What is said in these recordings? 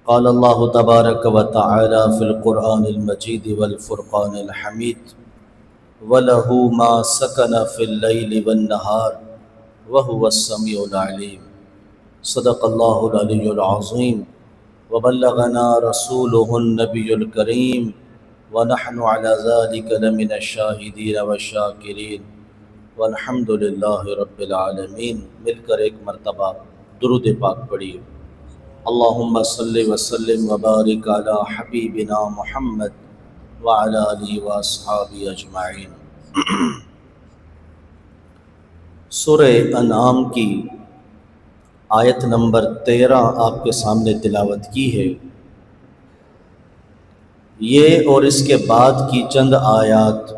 قال اللہ تبارک و تعالی فی القرآن المجید والفرقان الحمید وَلَهُ مَا سَكَنَ فِي اللَّيْلِ وَالنَّهَارِ وَهُوَ السَّمِيعُ الْعَلِيمُ صدق اللہ العلی العظیم وبلغنا رسولہ النبی الکریم ونحن علی ذلک لمن الشاہدین والشاکرین والحمد للہ رب العالمین۔ مل کر ایک مرتبہ درود پاک پڑھیے۔ اللہم صلی وسلم وبارک علی حبیبنا محمد وعلی آلہ واصحابہ اجمعین۔ سورہ انعام کی آیت نمبر 13 آپ کے سامنے تلاوت کی ہے۔ یہ اور اس کے بعد کی چند آیات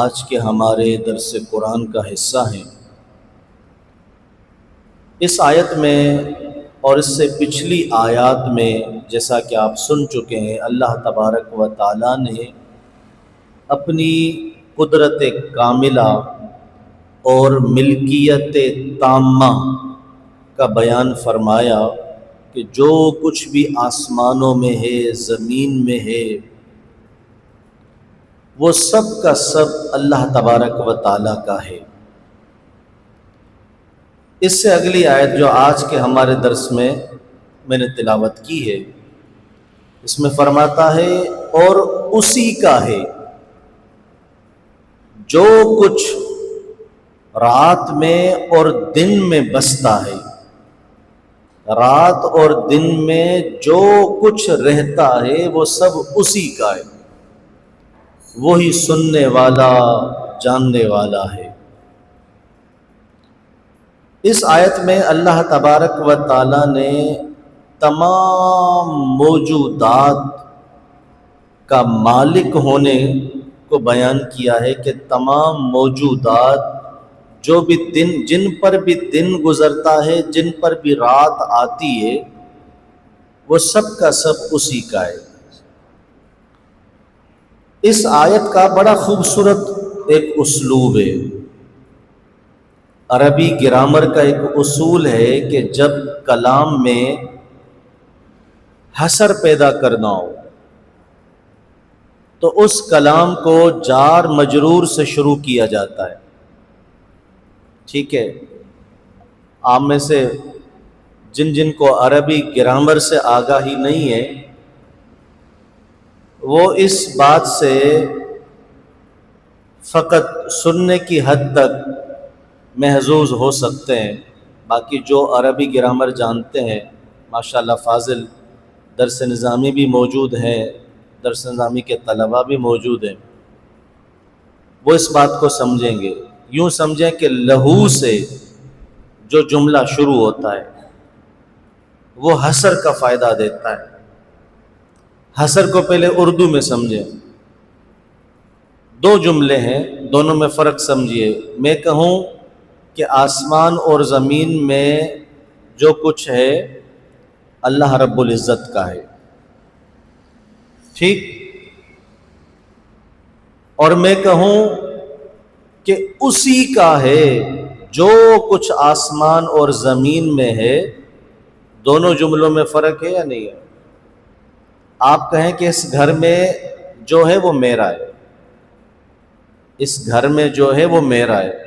آج کے ہمارے درس قرآن کا حصہ ہیں۔ اس آیت میں اور اس سے پچھلی آیات میں جیسا کہ آپ سن چکے ہیں، اللہ تبارک و تعالیٰ نے اپنی قدرت کاملہ اور ملکیت تامہ کا بیان فرمایا کہ جو کچھ بھی آسمانوں میں ہے، زمین میں ہے، وہ سب کا سب اللہ تبارک و تعالیٰ کا ہے۔ اس سے اگلی آیت جو آج کے ہمارے درس میں نے تلاوت کی ہے، اس میں فرماتا ہے اور اسی کا ہے جو کچھ رات میں اور دن میں بستا ہے، رات اور دن میں جو کچھ رہتا ہے وہ سب اسی کا ہے، وہی سننے والا جاننے والا ہے۔ اس آیت میں اللہ تبارک و تعالیٰ نے تمام موجودات کا مالک ہونے کو بیان کیا ہے کہ تمام موجودات جو بھی جن پر بھی دن گزرتا ہے، جن پر بھی رات آتی ہے، وہ سب کا سب اسی کا ہے۔ اس آیت کا بڑا خوبصورت ایک اسلوب ہے۔ عربی گرامر کا ایک اصول ہے کہ جب کلام میں حصر پیدا کرنا ہو تو اس کلام کو جار مجرور سے شروع کیا جاتا ہے۔ ٹھیک ہے، آپ میں سے جن کو عربی گرامر سے آگاہی نہیں ہے وہ اس بات سے فقط سننے کی حد تک محظوظ ہو سکتے ہیں، باقی جو عربی گرامر جانتے ہیں ماشاءاللہ فاضل درس نظامی بھی موجود ہیں، درس نظامی کے طلباء بھی موجود ہیں، وہ اس بات کو سمجھیں گے۔ یوں سمجھیں کہ لہو سے جو جملہ شروع ہوتا ہے وہ حصر کا فائدہ دیتا ہے۔ حصر کو پہلے اردو میں سمجھیں۔ دو جملے ہیں، دونوں میں فرق سمجھیے۔ میں کہوں کہ آسمان اور زمین میں جو کچھ ہے اللہ رب العزت کا ہے، ٹھیک، اور میں کہوں کہ اسی کا ہے جو کچھ آسمان اور زمین میں ہے، دونوں جملوں میں فرق ہے یا نہیں ہے؟ آپ کہیں کہ اس گھر میں جو ہے وہ میرا ہے، اس گھر میں جو ہے وہ میرا ہے،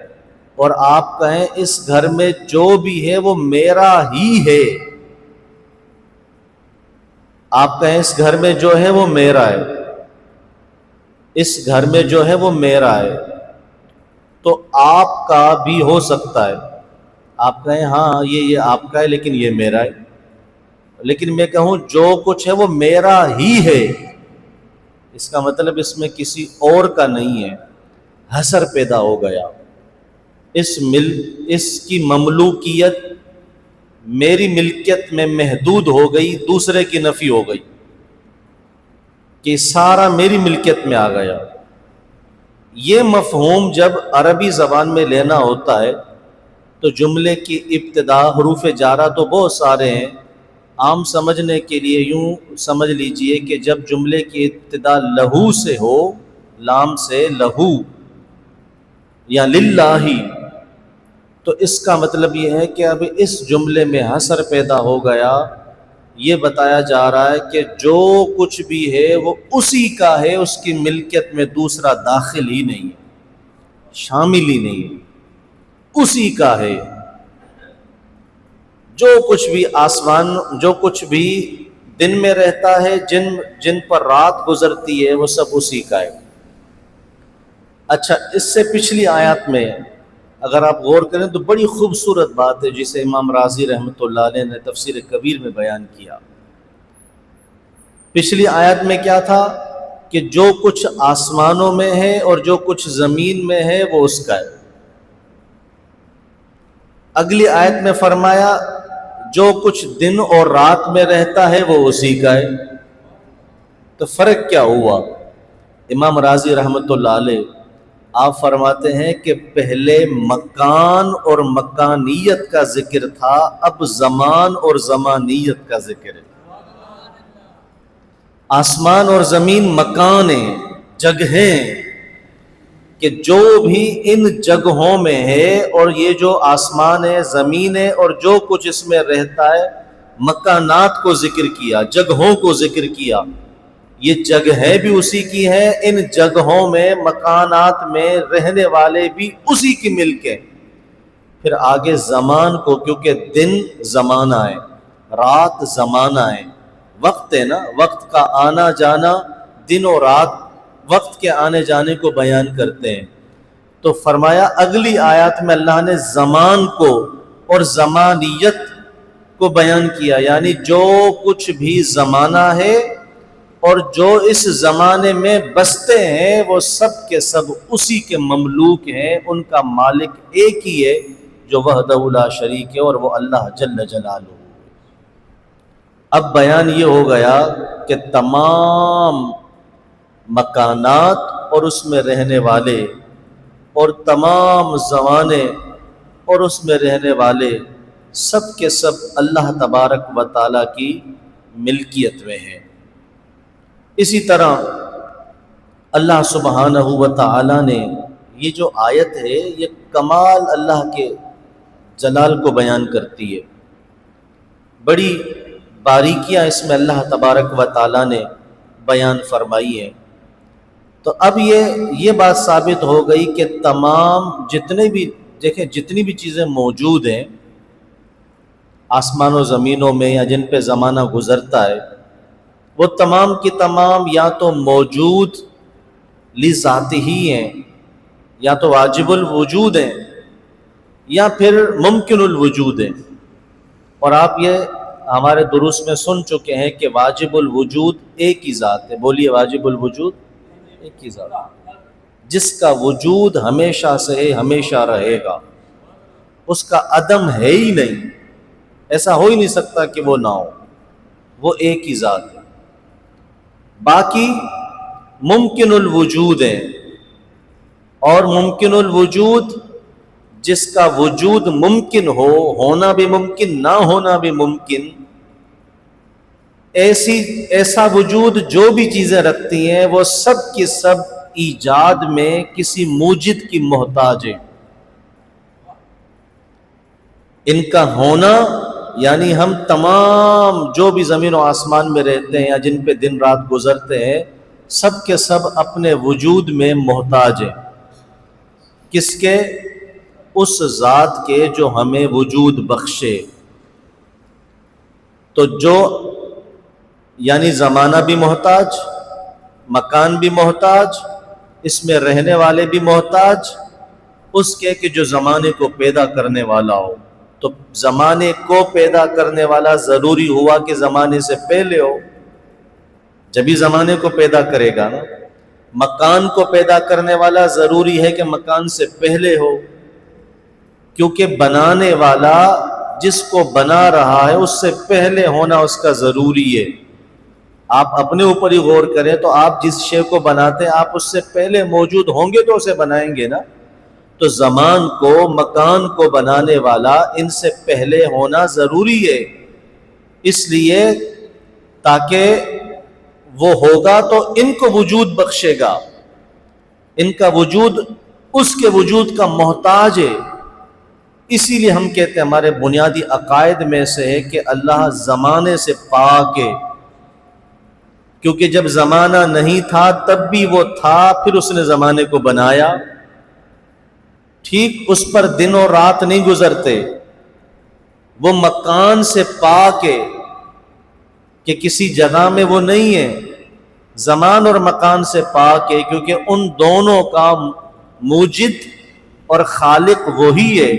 اور آپ کہیں اس گھر میں جو بھی ہے وہ میرا ہی ہے، آپ کہیں اس گھر میں جو ہے وہ میرا ہے، اس گھر میں جو ہے وہ میرا ہے، تو آپ کا بھی ہو سکتا ہے۔ آپ کہیں ہاں یہ آپ کا ہے لیکن یہ میرا ہے، لیکن میں کہوں جو کچھ ہے وہ میرا ہی ہے، اس کا مطلب اس میں کسی اور کا نہیں ہے، حصر پیدا ہو گیا۔ اس کی مملوکیت میری ملکیت میں محدود ہو گئی، دوسرے کی نفی ہو گئی کہ سارا میری ملکیت میں آ گیا۔ یہ مفہوم جب عربی زبان میں لینا ہوتا ہے تو جملے کی ابتدا حروف جارہ تو بہت سارے ہیں، عام سمجھنے کے لیے یوں سمجھ لیجئے کہ جب جملے کی ابتدا لہو سے ہو، لام سے لہو یا للہ، تو اس کا مطلب یہ ہے کہ اب اس جملے میں حصر پیدا ہو گیا، یہ بتایا جا رہا ہے کہ جو کچھ بھی ہے وہ اسی کا ہے، اس کی ملکیت میں دوسرا داخل ہی نہیں ہے، شامل ہی نہیں ہے، اسی کا ہے۔ جو کچھ بھی آسمان، جو کچھ بھی دن میں رہتا ہے، جن پر رات گزرتی ہے، وہ سب اسی کا ہے۔ اچھا، اس سے پچھلی آیات میں اگر آپ غور کریں تو بڑی خوبصورت بات ہے جسے امام رازی رحمۃ اللہ علیہ نے تفسیر کبیر میں بیان کیا۔ پچھلی آیت میں کیا تھا کہ جو کچھ آسمانوں میں ہے اور جو کچھ زمین میں ہے وہ اس کا ہے۔ اگلی آیت میں فرمایا جو کچھ دن اور رات میں رہتا ہے وہ اسی کا ہے۔ تو فرق کیا ہوا؟ امام رازی رحمۃ اللہ علیہ آپ فرماتے ہیں کہ پہلے مکان اور مکانیت کا ذکر تھا، اب زمان اور زمانیت کا ذکر ہے۔ آسمان اور زمین مکان ہیں، جگہیں، کہ جو بھی ان جگہوں میں ہے، اور یہ جو آسمان ہے، زمین ہے، اور جو کچھ اس میں رہتا ہے، مکانات کو ذکر کیا، جگہوں کو ذکر کیا۔ یہ جگہیں بھی اسی کی ہیں، ان جگہوں میں، مکانات میں رہنے والے بھی اسی کی ملک ہیں۔ پھر آگے زمان کو، کیونکہ دن زمانہ ہے، رات زمانہ ہے، وقت ہے نا، وقت کا آنا جانا، دن اور رات وقت کے آنے جانے کو بیان کرتے ہیں۔ تو فرمایا اگلی آیات میں اللہ نے زمان کو اور زمانیت کو بیان کیا، یعنی جو کچھ بھی زمانہ ہے اور جو اس زمانے میں بستے ہیں وہ سب کے سب اسی کے مملوک ہیں، ان کا مالک ایک ہی ہے جو وحدہ لا شریک ہے، اور وہ اللہ جل جلالہ۔ اب بیان یہ ہو گیا کہ تمام مکانات اور اس میں رہنے والے، اور تمام زمانے اور اس میں رہنے والے، سب کے سب اللہ تبارک و تعالیٰ کی ملکیت میں ہیں۔ اسی طرح اللہ سبحانہ و تعالیٰ نے یہ جو آیت ہے یہ کمال اللہ کے جلال کو بیان کرتی ہے، بڑی باریکیاں اس میں اللہ تبارک و تعالیٰ نے بیان فرمائی ہیں۔ تو اب یہ بات ثابت ہو گئی کہ تمام جتنے بھی، دیکھیں جتنی بھی چیزیں موجود ہیں آسمان و زمینوں میں یا جن پہ زمانہ گزرتا ہے، وہ تمام کی تمام یا تو موجود لذات ہی ہیں، یا تو واجب الوجود ہیں، یا پھر ممکن الوجود ہیں۔ اور آپ یہ ہمارے دروس میں سن چکے ہیں کہ واجب الوجود ایک ہی ذات ہے۔ بولیے، واجب الوجود ایک ہی ذات ہے، جس کا وجود ہمیشہ سے ہے، ہمیشہ رہے گا، اس کا عدم ہے ہی نہیں، ایسا ہو ہی نہیں سکتا کہ وہ نہ ہو، وہ ایک ہی ذات ہے۔ باقی ممکن الوجود ہیں، اور ممکن الوجود جس کا وجود ممکن ہو، ہونا بھی ممکن، نہ ہونا بھی ممکن، ایسا وجود جو بھی چیزیں رکھتی ہیں وہ سب کی سب ایجاد میں کسی موجد کی محتاج ہیں۔ ان کا ہونا یعنی ہم تمام جو بھی زمین و آسمان میں رہتے ہیں یا جن پہ دن رات گزرتے ہیں، سب کے سب اپنے وجود میں محتاج ہیں۔ کس کے؟ اس ذات کے جو ہمیں وجود بخشے۔ تو جو یعنی زمانہ بھی محتاج، مکان بھی محتاج، اس میں رہنے والے بھی محتاج اس کے کہ جو زمانے کو پیدا کرنے والا ہو۔ تو زمانے کو پیدا کرنے والا ضروری ہوا کہ زمانے سے پہلے ہو، جبھی زمانے کو پیدا کرے گا نا۔ مکان کو پیدا کرنے والا ضروری ہے کہ مکان سے پہلے ہو، کیونکہ بنانے والا جس کو بنا رہا ہے اس سے پہلے ہونا اس کا ضروری ہے۔ آپ اپنے اوپر ہی غور کریں تو آپ جس شے کو بناتے ہیں آپ اس سے پہلے موجود ہوں گے تو اسے بنائیں گے نا۔ تو زمان کو، مکان کو بنانے والا ان سے پہلے ہونا ضروری ہے، اس لیے تاکہ وہ ہوگا تو ان کو وجود بخشے گا، ان کا وجود اس کے وجود کا محتاج ہے۔ اسی لیے ہم کہتے ہیں ہمارے بنیادی عقائد میں سے ہے کہ اللہ زمانے سے پاک ہے، کیونکہ جب زمانہ نہیں تھا تب بھی وہ تھا، پھر اس نے زمانے کو بنایا۔ ٹھیک اس پر دن اور رات نہیں گزرتے، وہ مکان سے پاک ہے کہ کسی جگہ میں وہ نہیں ہے، زمان اور مکان سے پاک ہے، کیونکہ ان دونوں کا موجد اور خالق وہی ہے،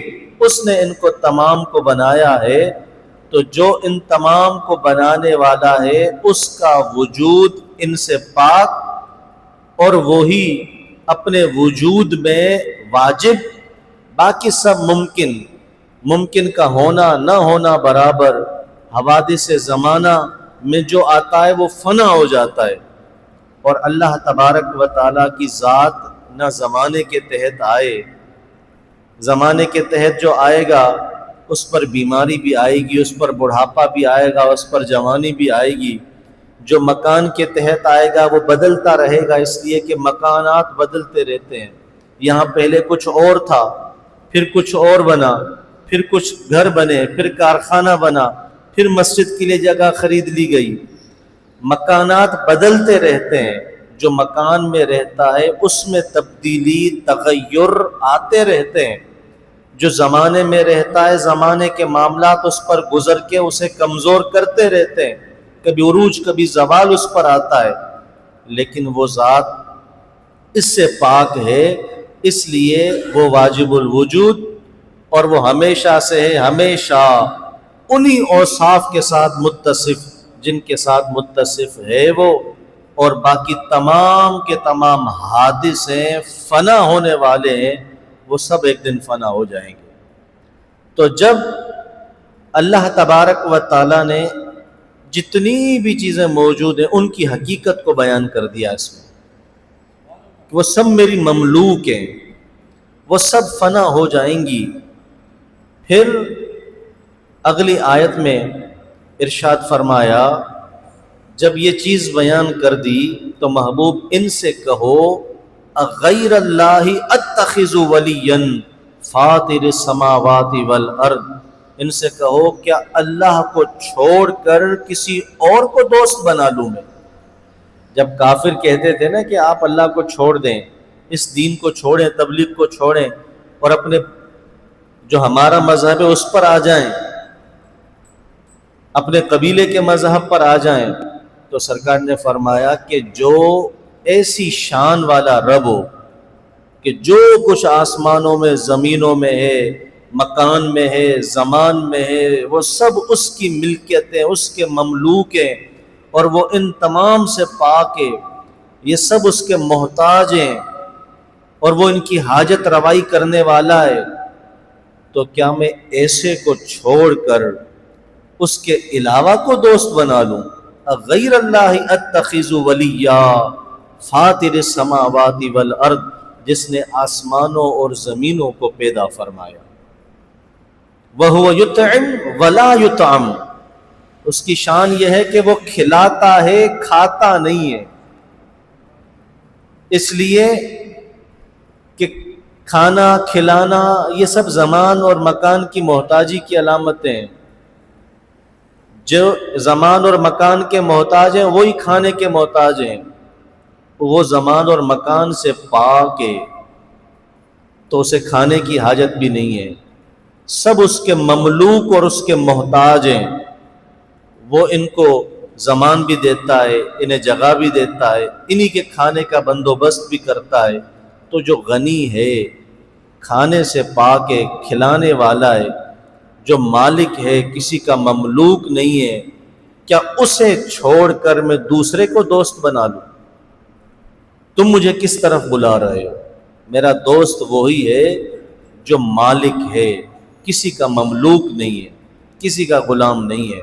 اس نے ان کو تمام کو بنایا ہے۔ تو جو ان تمام کو بنانے والا ہے اس کا وجود ان سے پاک، اور وہی اپنے وجود میں واجب، باقی سب ممکن کا ہونا نہ ہونا برابر، حوادث زمانہ میں جو آتا ہے وہ فنا ہو جاتا ہے، اور اللہ تبارک و تعالیٰ کی ذات نہ زمانے کے تحت آئے، زمانے کے تحت جو آئے گا اس پر بیماری بھی آئے گی، اس پر بڑھاپا بھی آئے گا، اس پر جوانی بھی آئے گی۔ جو مکان کے تحت آئے گا وہ بدلتا رہے گا، اس لیے کہ مکانات بدلتے رہتے ہیں۔ یہاں پہلے کچھ اور تھا، پھر کچھ اور بنا، پھر کچھ گھر بنے، پھر کارخانہ بنا، پھر مسجد کے لیے جگہ خرید لی گئی۔ مکانات بدلتے رہتے ہیں، جو مکان میں رہتا ہے اس میں تبدیلی تغیر آتے رہتے ہیں۔ جو زمانے میں رہتا ہے زمانے کے معاملات اس پر گزر کے اسے کمزور کرتے رہتے ہیں، کبھی عروج کبھی زوال اس پر آتا ہے، لیکن وہ ذات اس سے پاک ہے، اس لیے وہ واجب الوجود، اور وہ ہمیشہ سے ہے، ہمیشہ انہی اوصاف کے ساتھ متصف جن کے ساتھ متصف ہے وہ، اور باقی تمام کے تمام حادث ہیں، فنا ہونے والے ہیں، وہ سب ایک دن فنا ہو جائیں گے۔ تو جب اللہ تبارک و تعالیٰ نے جتنی بھی چیزیں موجود ہیں ان کی حقیقت کو بیان کر دیا اس میں، وہ سب میری مملوک ہیں، وہ سب فنا ہو جائیں گی۔ پھر اگلی آیت میں ارشاد فرمایا، جب یہ چیز بیان کر دی تو محبوب ان سے کہو، اغیر اللہ اتخذ ولیا فاطر السماوات والارض، ان سے کہو کیا اللہ کو چھوڑ کر کسی اور کو دوست بنا لوں میں؟ جب کافر کہتے تھے نا کہ آپ اللہ کو چھوڑ دیں، اس دین کو چھوڑیں، تبلیغ کو چھوڑیں، اور اپنے جو ہمارا مذہب ہے اس پر آ جائیں، اپنے قبیلے کے مذہب پر آ جائیں، تو سرکار نے فرمایا کہ جو ایسی شان والا رب ہو کہ جو کچھ آسمانوں میں زمینوں میں ہے، مکان میں ہے، زمان میں ہے، وہ سب اس کی ملکیتیں، اس کے مملوک ہیں، اور وہ ان تمام سے پاک ہے، یہ سب اس کے محتاج ہیں، اور وہ ان کی حاجت روائی کرنے والا ہے، تو کیا میں ایسے کو چھوڑ کر اس کے علاوہ کو دوست بنا لوں؟ غیر اللہ اتخذ ولیا فاطر السماوات والارض، جس نے آسمانوں اور زمینوں کو پیدا فرمایا، وَهُوَ يُطْعِمُ وَلَا يُطْعَمُ، اس کی شان یہ ہے کہ وہ کھلاتا ہے کھاتا نہیں ہے، اس لیے کہ کھانا کھلانا یہ سب زمان اور مکان کی محتاجی کی علامتیں ہیں۔ جو زمان اور مکان کے محتاج ہیں وہی کھانے کے محتاج ہیں، وہ زمان اور مکان سے پاک ہے تو اسے کھانے کی حاجت بھی نہیں ہے، سب اس کے مملوک اور اس کے محتاج ہیں، وہ ان کو زمان بھی دیتا ہے، انہیں جگہ بھی دیتا ہے، انہی کے کھانے کا بندوبست بھی کرتا ہے۔ تو جو غنی ہے، کھانے سے پاک ہے، کھلانے والا ہے، جو مالک ہے، کسی کا مملوک نہیں ہے، کیا اسے چھوڑ کر میں دوسرے کو دوست بنا لوں؟ تم مجھے کس طرف بلا رہے ہو؟ میرا دوست وہی ہے جو مالک ہے، کسی کا مملوک نہیں ہے، کسی کا غلام نہیں ہے۔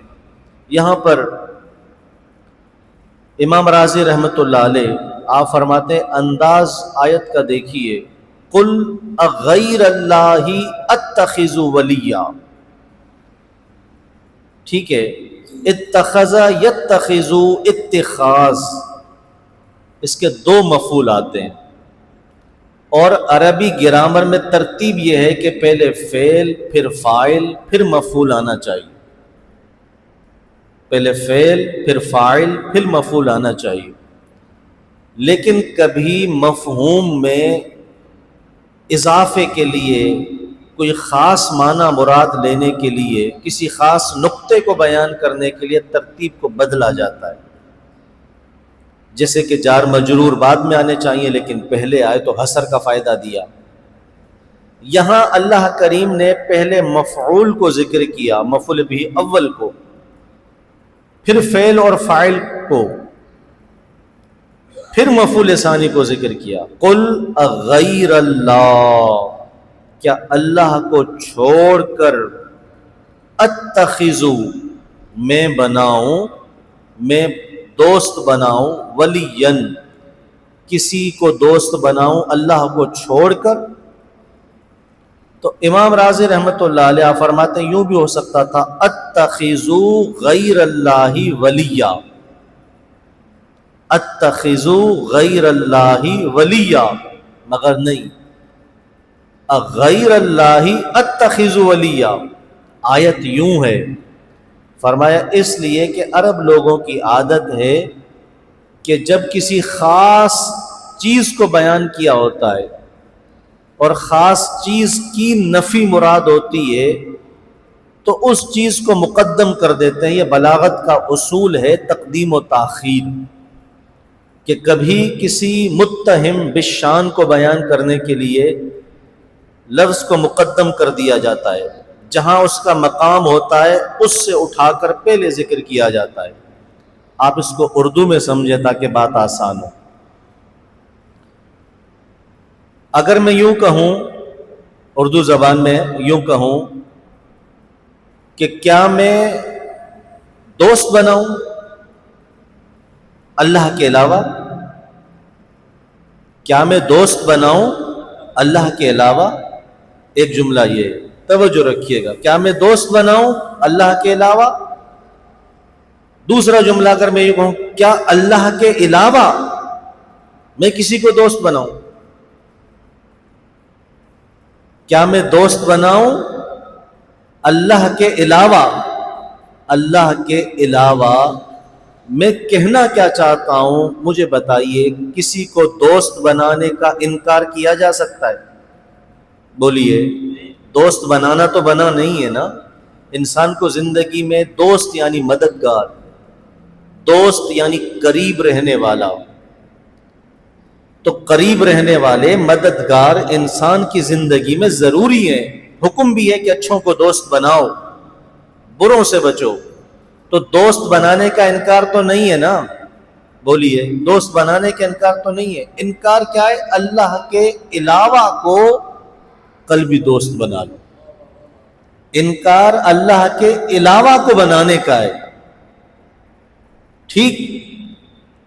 یہاں پر امام رازی رحمۃ اللہ علیہ آپ فرماتے ہیں، انداز آیت کا دیکھیے، قل اغیر اللہ اتخذ ولیا، ٹھیک ہے، اتخذ یتخذ اتخاذ، اس کے دو مفعول آتے ہیں، اور عربی گرامر میں ترتیب یہ ہے کہ پہلے فعل، پھر فاعل، پھر مفعول آنا چاہیے. پہلے فعل، پھر فاعل، پھر مفعول آنا چاہیے. لیکن کبھی مفہوم میں اضافے کے لیے، کوئی خاص معنی مراد لینے کے لیے، کسی خاص نقطے کو بیان کرنے کے لیے ترتیب کو بدلا جاتا ہے. جیسے کہ جار مجرور بعد میں آنے چاہیے لیکن پہلے آئے تو حصر کا فائدہ دیا. یہاں اللہ کریم نے پہلے مفعول کو ذکر کیا، مفعول بھی اول کو، پھر فعل اور فاعل کو، پھر مفعول ثانی کو ذکر کیا. قل اغیر اللہ، کیا اللہ کو چھوڑ کر، اتخذو، میں بناؤں، میں دوست بناؤں، ولین، کسی کو دوست بناؤں اللہ کو چھوڑ کر. تو امام رازی رحمۃ اللہ علیہ فرماتے ہیں یوں بھی ہو سکتا تھا اتخذو غیر اللہ ولیہ، اتخذو غیر اللہ ولیہ، مگر نہیں، غیر اللہ اتخذو ولیہ. آیت یوں ہے، فرمایا اس لیے کہ عرب لوگوں کی عادت ہے کہ جب کسی خاص چیز کو بیان کیا ہوتا ہے اور خاص چیز کی نفی مراد ہوتی ہے تو اس چیز کو مقدم کر دیتے ہیں. یہ بلاغت کا اصول ہے، تقدیم و تاخیر، کہ کبھی کسی متہم بالشان کو بیان کرنے کے لیے لفظ کو مقدم کر دیا جاتا ہے، جہاں اس کا مقام ہوتا ہے اس سے اٹھا کر پہلے ذکر کیا جاتا ہے. آپ اس کو اردو میں سمجھیں تاکہ بات آسان ہو. اگر میں یوں کہوں، اردو زبان میں یوں کہوں کہ کیا میں دوست بناؤں اللہ کے علاوہ، کیا میں دوست بناؤں اللہ کے علاوہ، ایک جملہ یہ توجہ رکھیے گا، کیا میں دوست بناؤں اللہ کے علاوہ. دوسرا جملہ اگر میں یہ کہوں کیا اللہ کے علاوہ میں کسی کو دوست بناؤں، کیا میں دوست بناؤں اللہ کے علاوہ. اللہ کے علاوہ میں کہنا کیا چاہتا ہوں مجھے بتائیے. کسی کو دوست بنانے کا انکار کیا جا سکتا ہے؟ بولیے، دوست بنانا تو بنا نہیں ہے نا. انسان کو زندگی میں دوست یعنی مددگار، دوست یعنی قریب رہنے والا. تو قریب رہنے والے مددگار انسان کی زندگی میں ضروری ہیں. حکم بھی ہے کہ اچھوں کو دوست بناؤ، بروں سے بچو. تو دوست بنانے کا انکار تو نہیں ہے نا. بولیے، دوست بنانے کا انکار تو نہیں ہے. انکار کیا ہے؟ اللہ کے علاوہ کو قلبی دوست بنا لو. انکار اللہ کے علاوہ کو بنانے کا ہے. ٹھیک،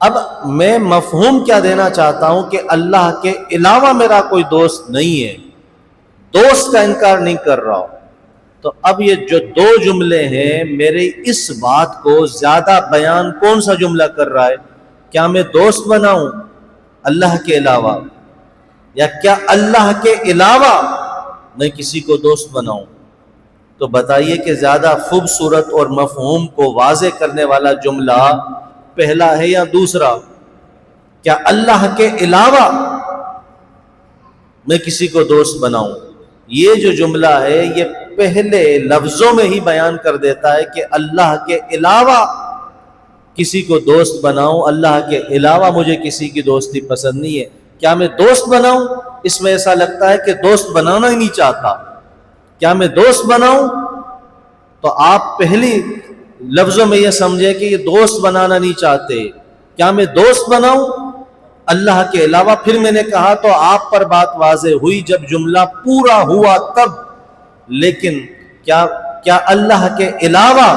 اب میں مفہوم کیا دینا چاہتا ہوں کہ اللہ کے علاوہ میرا کوئی دوست نہیں ہے، دوست کا انکار نہیں کر رہا. تو اب یہ جو دو جملے ہیں میرے اس بات کو زیادہ بیان کون سا جملہ کر رہا ہے؟ کیا میں دوست بناؤں اللہ کے علاوہ، یا کیا اللہ کے علاوہ میں کسی کو دوست بناؤں؟ تو بتائیے کہ زیادہ خوبصورت اور مفہوم کو واضح کرنے والا جملہ پہلا ہے یا دوسرا؟ کیا اللہ کے علاوہ میں کسی کو دوست بناؤں؟ یہ جو جملہ ہے یہ پہلے لفظوں میں ہی بیان کر دیتا ہے کہ اللہ کے علاوہ کسی کو دوست بناؤں، اللہ کے علاوہ مجھے کسی کی دوستی پسند نہیں ہے. کیا میں دوست بناؤں؟ اس میں ایسا لگتا ہے کہ دوست بنانا ہی نہیں چاہتا. کیا میں دوست بناؤں؟ تو آپ پہلی لفظوں میں یہ سمجھے کہ یہ دوست بنانا نہیں چاہتے. کیا میں دوست بناؤں اللہ کے علاوہ؟ پھر میں نے کہا تو آپ پر بات واضح ہوئی جب جملہ پورا ہوا تب. لیکن کیا اللہ کے علاوہ،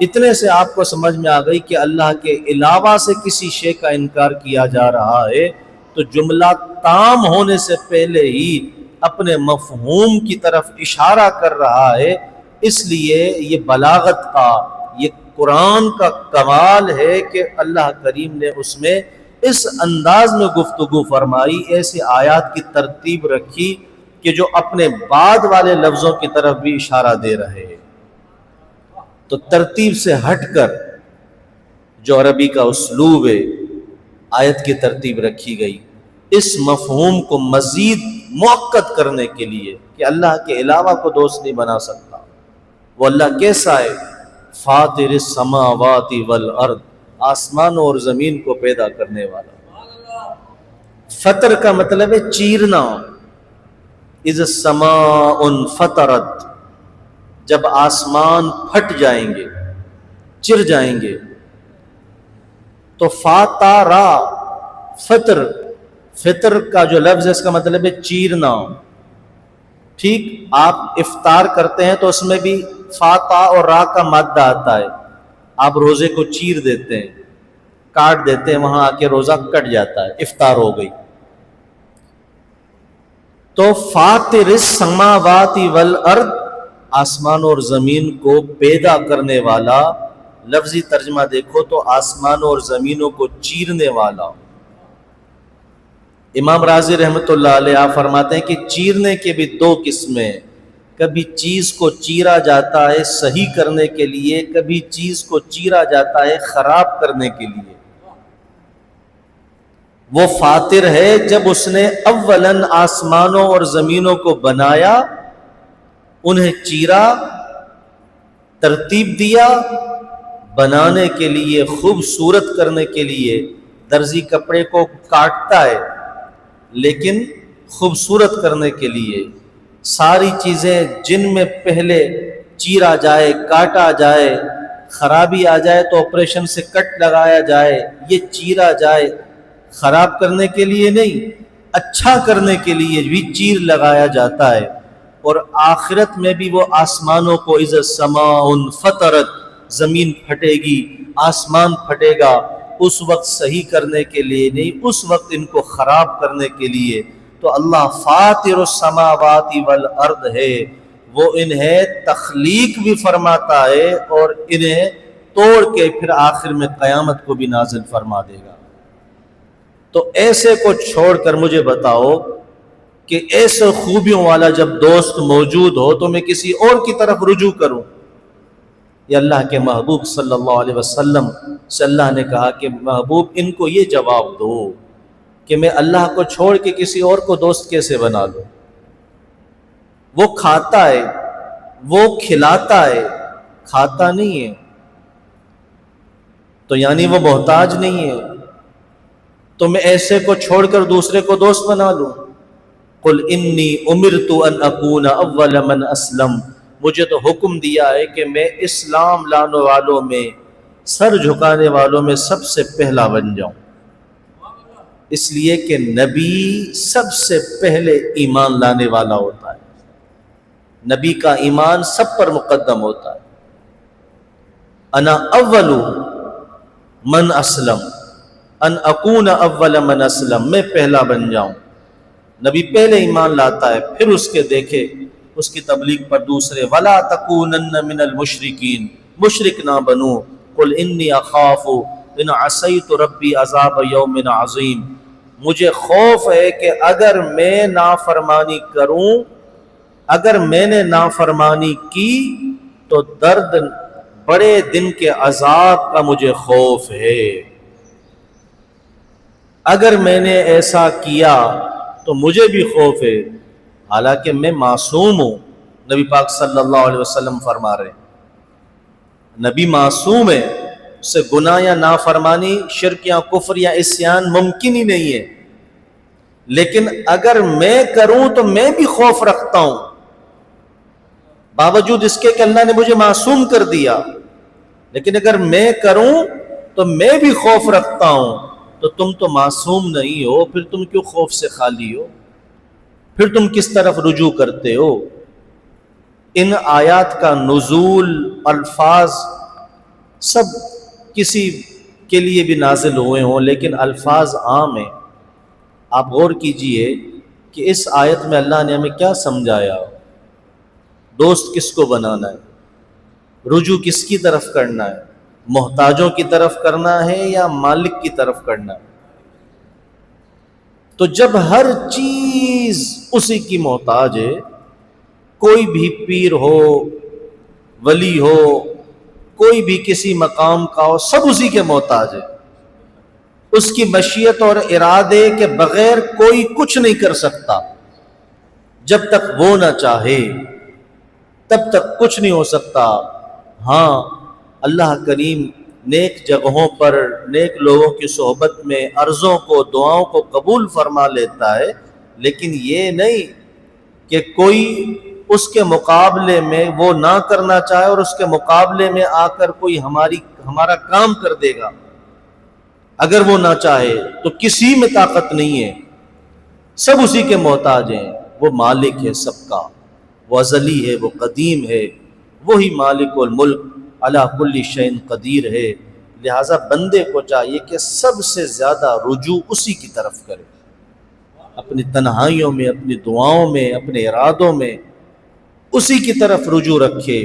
اتنے سے آپ کو سمجھ میں آ گئی کہ اللہ کے علاوہ سے کسی شے کا انکار کیا جا رہا ہے تو جملہ تام ہونے سے پہلے ہی اپنے مفہوم کی طرف اشارہ کر رہا ہے. اس لیے یہ بلاغت کا، یہ قرآن کا کمال ہے کہ اللہ کریم نے اس میں اس انداز میں گفتگو فرمائی، ایسے آیات کی ترتیب رکھی کہ جو اپنے بعد والے لفظوں کی طرف بھی اشارہ دے رہے۔ تو ترتیب سے ہٹ کر جو عربی کا اسلوب ہے، آیت کی ترتیب رکھی گئی اس مفہوم کو مزید مؤکد کرنے کے لیے کہ اللہ کے علاوہ کو دوست نہیں بنا سکتا۔ وہ اللہ کیسا ہے؟ فاطر السماوات والارض، آسمانوں اور زمین کو پیدا کرنے والا۔ فطر کا مطلب ہے چیرنا، اذ السماء انفطرت، جب آسمان پھٹ جائیں گے، چر جائیں گے۔ تو فاتارا، فطر، فطر کا جو لفظ ہے اس کا مطلب ہے چیرنا۔ ٹھیک، آپ افطار کرتے ہیں تو اس میں بھی فاتا اور را کا مادہ آتا ہے، آپ روزے کو چیر دیتے ہیں، کاٹ دیتے ہیں، وہاں آ کے روزہ کٹ جاتا ہے، افطار ہو گئی۔ تو فاطر السماوات والارض، آسمان اور زمین کو پیدا کرنے والا، لفظی ترجمہ دیکھو تو آسمانوں اور زمینوں کو چیرنے والا۔ امام رازی رحمۃ اللہ علیہ آپ فرماتے ہیں کہ چیرنے کے بھی دو قسمیں، کبھی چیز کو چیرا جاتا ہے صحیح کرنے کے لیے، کبھی چیز کو چیرا جاتا ہے خراب کرنے کے لیے۔ وہ فاطر ہے جب اس نے اولاً آسمانوں اور زمینوں کو بنایا، انہیں چیرا، ترتیب دیا، بنانے کے لیے، خوبصورت کرنے کے لیے۔ درزی کپڑے کو کاٹتا ہے لیکن خوبصورت کرنے کے لیے۔ ساری چیزیں جن میں پہلے چیرا جائے، کاٹا جائے، خرابی آ جائے تو آپریشن سے کٹ لگایا جائے، یہ چیرا جائے، خراب کرنے کے لیے نہیں، اچھا کرنے کے لیے بھی چیر لگایا جاتا ہے۔ اور آخرت میں بھی وہ آسمانوں کو اذا السماء انفطرت، زمین پھٹے گی، آسمان پھٹے گا، اس وقت صحیح کرنے کے لیے نہیں، اس وقت ان کو خراب کرنے کے لیے۔ تو اللہ فاطر السماوات والارض ہے، وہ انہیں تخلیق بھی فرماتا ہے اور انہیں توڑ کے پھر آخر میں قیامت کو بھی نازل فرما دے گا۔ تو ایسے کو چھوڑ کر مجھے بتاؤ کہ ایسے خوبیوں والا جب دوست موجود ہو تو میں کسی اور کی طرف رجوع کروں؟ یہ اللہ کے محبوب صلی اللہ علیہ وسلم سے اللہ نے کہا کہ محبوب ان کو یہ جواب دو کہ میں اللہ کو چھوڑ کے کسی اور کو دوست کیسے بنا لوں؟ وہ کھاتا ہے، وہ کھلاتا ہے، کھاتا نہیں ہے، تو یعنی وہ محتاج نہیں ہے، تو میں ایسے کو چھوڑ کر دوسرے کو دوست بنا لوں؟ قل انی امرت ان اکون اول من اسلم، مجھے تو حکم دیا ہے کہ میں اسلام لانے والوں میں، سر جھکانے والوں میں سب سے پہلا بن جاؤں۔ اس لیے کہ نبی سب سے پہلے ایمان لانے والا ہوتا ہے، نبی کا ایمان سب پر مقدم ہوتا ہے۔ انا اول من اسلم، ان اکون اول من اسلم، میں پہلا بن جاؤں۔ نبی پہلے ایمان لاتا ہے، پھر اس کے دیکھے اس کی تبلیغ پر دوسرے۔ ولا تکونن من المشرکین، مشرک نہ بنو۔ قل انی اخاف ان عصیت ربی عذاب یوم عظیم، مجھے خوف ہے کہ اگر میں نافرمانی کروں، اگر میں نے نافرمانی کی تو درد بڑے دن کے عذاب کا مجھے خوف ہے۔ اگر میں نے ایسا کیا تو مجھے بھی خوف ہے، حالانکہ میں معصوم ہوں۔ نبی پاک صلی اللہ علیہ وسلم فرما رہے ہیں نبی معصوم ہے، اس سے گناہ یا نافرمانی، شرک یا کفر یا عصیان ممکن ہی نہیں ہے، لیکن اگر میں کروں تو میں بھی خوف رکھتا ہوں، باوجود اس کے کہ اللہ نے مجھے معصوم کر دیا، لیکن اگر میں کروں تو میں بھی خوف رکھتا ہوں۔ تو تم تو معصوم نہیں ہو، پھر تم کیوں خوف سے خالی ہو؟ پھر تم کس طرف رجوع کرتے ہو؟ ان آیات کا نزول، الفاظ سب کسی کے لیے بھی نازل ہوئے ہوں، لیکن الفاظ عام ہیں۔ آپ غور کیجئے کہ اس آیت میں اللہ نے ہمیں کیا سمجھایا؟ دوست کس کو بنانا ہے؟ رجوع کس کی طرف کرنا ہے؟ محتاجوں کی طرف کرنا ہے یا مالک کی طرف کرنا ہے؟ تو جب ہر چیز اسی کی محتاج ہے، کوئی بھی پیر ہو، ولی ہو، کوئی بھی کسی مقام کا ہو، سب اسی کے محتاج ہے، اس کی مشیت اور ارادے کے بغیر کوئی کچھ نہیں کر سکتا۔ جب تک وہ نہ چاہے تب تک کچھ نہیں ہو سکتا۔ ہاں، اللہ کریم نیک جگہوں پر نیک لوگوں کی صحبت میں عرضوں کو، دعاؤں کو قبول فرما لیتا ہے، لیکن یہ نہیں کہ کوئی اس کے مقابلے میں وہ نہ کرنا چاہے اور اس کے مقابلے میں آ کر کوئی ہمارا کام کر دے گا۔ اگر وہ نہ چاہے تو کسی میں طاقت نہیں ہے، سب اسی کے محتاج ہیں۔ وہ مالک ہے سب کا، وہ ازلی ہے، وہ قدیم ہے، وہی مالک الملک علی کل شیء قدیر ہے۔ لہٰذا بندے کو چاہیے کہ سب سے زیادہ رجوع اسی کی طرف کرے، اپنی تنہائیوں میں، اپنی دعاؤں میں، اپنے ارادوں میں اسی کی طرف رجوع رکھے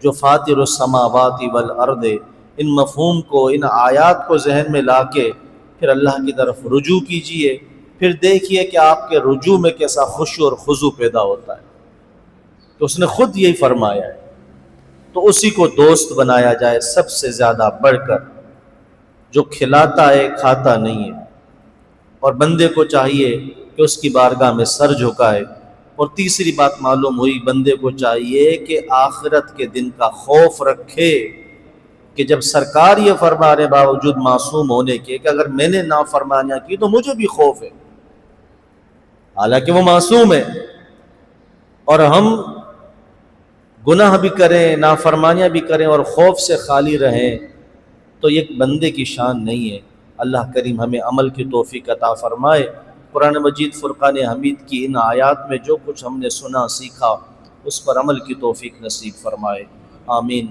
جو فاطر السماوات والارض۔ ان مفہوم کو، ان آیات کو ذہن میں لا کے پھر اللہ کی طرف رجوع کیجئے، پھر دیکھیے کہ آپ کے رجوع میں کیسا خشوع اور خضوع پیدا ہوتا ہے۔ تو اس نے خود یہی فرمایا ہے، تو اسی کو دوست بنایا جائے سب سے زیادہ بڑھ کر، جو کھلاتا ہے کھاتا نہیں ہے، اور بندے کو چاہیے کہ اس کی بارگاہ میں سر جھکائے۔ اور تیسری بات معلوم ہوئی، بندے کو چاہیے کہ آخرت کے دن کا خوف رکھے، کہ جب سرکار یہ فرما رہے باوجود معصوم ہونے کے کہ اگر میں نے نافرمانیاں کی تو مجھے بھی خوف ہے، حالانکہ وہ معصوم ہے، اور ہم گناہ بھی کریں، نافرمانیاں بھی کریں اور خوف سے خالی رہیں، تو یہ بندے کی شان نہیں ہے۔ اللہ کریم ہمیں عمل کی توفیق عطا فرمائے۔ قرآن مجید فرقان حمید کی ان آیات میں جو کچھ ہم نے سنا سیکھا، اس پر عمل کی توفیق نصیب فرمائے، آمین۔